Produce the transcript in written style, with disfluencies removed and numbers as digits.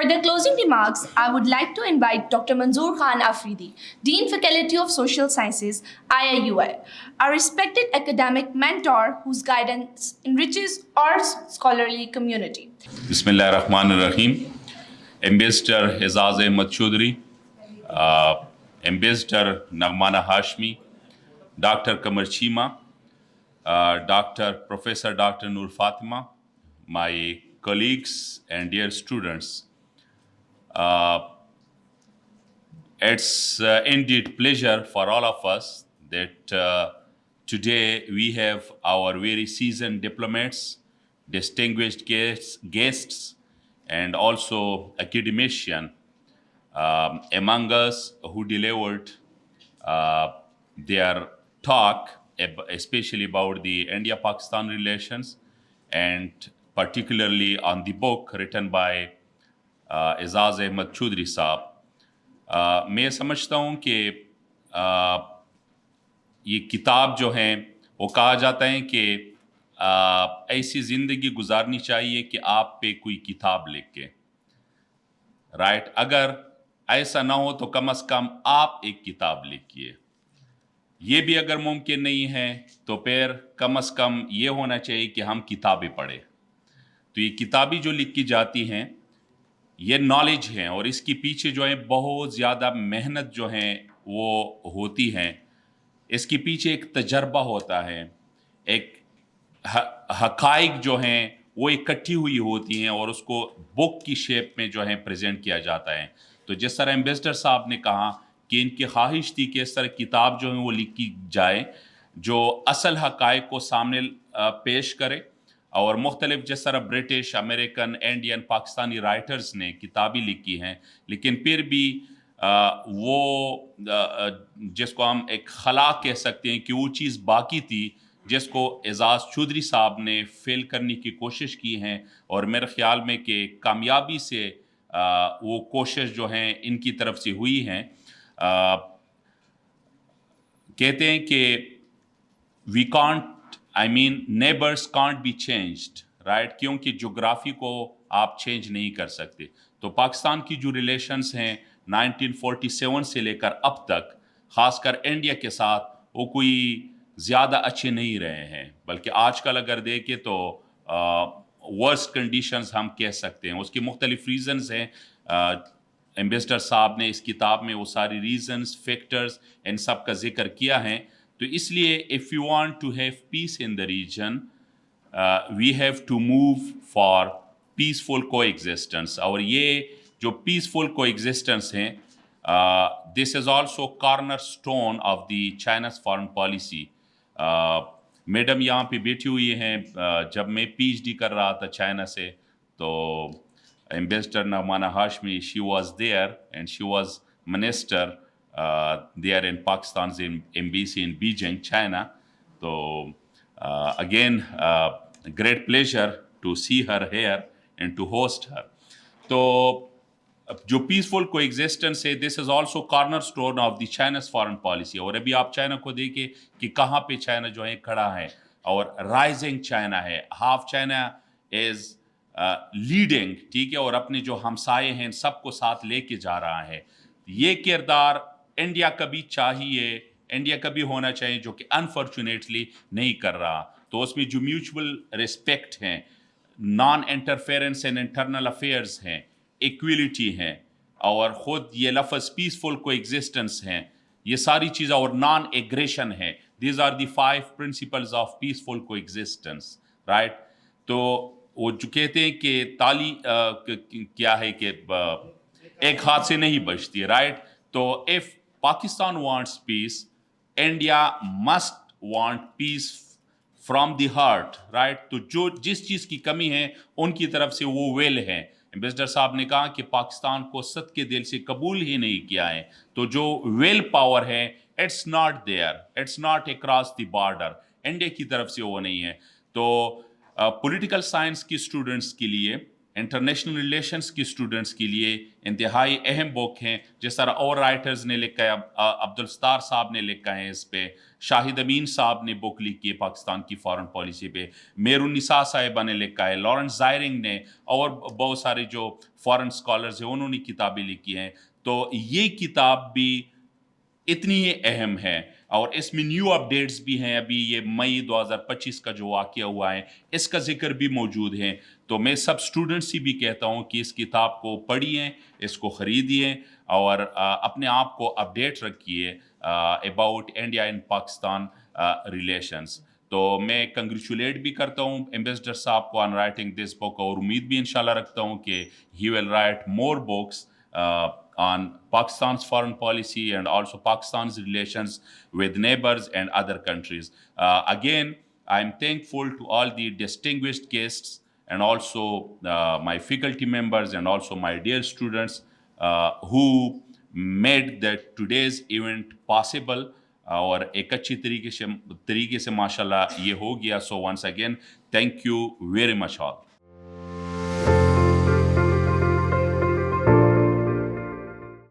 For the closing remarks, I would like to invite Dr. Manzoor Khan Afridi, Dean Faculty of Social Sciences, IIUI, a respected academic mentor whose guidance enriches our scholarly community. Bismillahirrahmanirrahim. Ambassador Hezaz Ahmad Chaudhry, Ambassador Nagmana Hashmi, Dr. Kamar Chima, Professor Dr. Noor Fatima, my colleagues and dear students. It's indeed pleasure for all of us that today we have our very seasoned diplomats, distinguished guests, and also academician among us who delivered their talk, especially about the India-Pakistan relations, and particularly on the book written by Hezaz Ahmad Chaudhry साहब. मैं समझता हूँ कि ये किताब जो है वो कहा जाता है कि ऐसी ज़िंदगी गुजारनी चाहिए कि आप पे कोई किताब लिख के, राइट. अगर ऐसा ना हो तो कम से कम आप एक किताब लिखिए. ये भी अगर मुमकिन नहीं है तो फिर कम से कम ये होना चाहिए कि हम किताबें पढ़ें. तो ये किताबें जो लिखी जाती हैं ये नॉलेज है और इसके पीछे जो है बहुत ज़्यादा मेहनत जो है वो होती है. इसके पीछे एक तजर्बा होता है, एक हक़ाइक़ जो हैं वो इकट्ठी हुई होती हैं और उसको बुक की शेप में जो है प्रेजेंट किया जाता है. तो जिस तरह एम्बेसडर साहब ने कहा कि इनकी ख्वाहिश थी कि इस तरह किताब जो है वो लिखी जाए जो असल हक़ाइक़ को सामने पेश करे, और मुख्तलिफ जिस तरह British, American, Indian, Pakistani writers ने किताबें लिखी हैं, लेकिन फिर भी वो जिसको हम एक खला कह सकते हैं कि वो चीज़ बाकी थी जिसको एजाज़ चौधरी साहब ने फिल करने की कोशिश की हैं. और मेरे ख़्याल में कि कामयाबी से वो कोशिश जो हैं इनकी तरफ से हुई हैं. कहते हैं कि we can't neighbors can't be changed, right? क्योंकि जोग्राफी को आप चेंज नहीं कर सकते. तो पाकिस्तान की जो रिलेशंस हैं 1947 से लेकर अब तक, ख़ासकर इंडिया के साथ, वो कोई ज़्यादा अच्छे नहीं रहे हैं, बल्कि आजकल अगर देखें तो वर्स्ट कंडीशंस हम कह सकते हैं. उसके मुख्तलिफ रीज़न्स हैं. एम्बेसडर साहब ने इस किताब में वो सारी रीज़न्स, फैक्टर्स, इन सब का जिक्र किया है. तो इसलिए if you want to have peace in the region we have to move for peaceful coexistence. और ये जो पीसफुल कोएग्जिस्टेंस हैं this is also cornerstone of the China's foreign policy. Madam यहाँ पे बैठी हुई हैं. जब मैं PhD कर रहा था चाइना से तो एम्बेसडर नगमाना Hashmi, she was there and she was minister there in Pakistan's embassy in Beijing, China. So again, great pleasure to see her here and to host her. तो जो पीसफुल कोएग्जिस्टेंस है, this is also cornerstone of the China's foreign policy. और अभी आप China को देखिए कि कहाँ पे चाइना जो है खड़ा है, और राइजिंग चाइना है. हाफ चाइना इज लीडिंग, ठीक है, और अपने जो हमसाए हैं सबको साथ लेके जा रहा है. ये किरदार इंडिया कभी चाहिए, इंडिया कभी होना चाहिए, जो कि अनफॉर्चुनेटली नहीं कर रहा. तो उसमें जो म्यूचुअल रिस्पेक्ट हैं, non interference in internal affairs हैं, इक्वलिटी हैं, और ख़ुद ये लफ्ज़ पीसफुल कोएग्जिस्टेंस हैं, ये सारी चीज़ें, और नॉन एग्रेशन है. These are the 5 principles of peaceful coexistence, right. तो वो जो कहते हैं कि ताली क्या है कि एक हाथ से नहीं बजती, राइट. तो if Pakistan wants peace, India must want peace from the heart, right. तो जो जिस चीज़ की कमी है उनकी तरफ से वो वेल है. एम्बेसडर साहब ने कहा कि पाकिस्तान को सच के दिल से कबूल ही नहीं किया है. तो जो वेल पावर है it's not there, it's not across the border. India की तरफ से वो नहीं है. तो पॉलिटिकल साइंस की स्टूडेंट्स के लिए انٹرنیشنل ریلیشنس کی اسٹوڈنٹس کے لیے انتہائی اہم بک ہیں. جس طرح اور رائٹرز نے لکھا ہے, عبدالستار صاحب نے لکھا ہے اس پہ, شاہد امین صاحب نے بک لکھی ہے پاکستان کی فارن پالیسی پہ, میرالنساء صاحبہ نے لکھا ہے, لارنس زائرنگ نے, اور بہت سارے جو فارن اسکالرز ہیں انہوں نے کتابیں لکھی ہیں. تو یہ کتاب بھی اتنی ہی اہم ہے, اور اس میں نیو اپڈیٹس بھی ہیں. ابھی یہ مئی 2025 کا جو واقعہ ہوا ہے اس کا ذکر بھی موجود ہے. تو میں سب اسٹوڈنٹس سے بھی کہتا ہوں کہ اس کتاب کو پڑھیے, اس کو خریدیے, اور اپنے آپ کو اپڈیٹ رکھیے about India and Pakistan relations. تو میں کنگریچولیٹ بھی کرتا ہوں ایمبیسڈر صاحب کو آن رائٹنگ دس بک, اور امید بھی انشاءاللہ رکھتا ہوں کہ he will write more books on Pakistan's foreign policy and also Pakistan's relations with neighbors and other countries. Again, I'm thankful to all the distinguished guests and also my faculty members and also my dear students who made that today's event possible. اور ایک اچھی طریقے سے ماشاء اللہ یہ ہو گیا. So once again thank you very much all.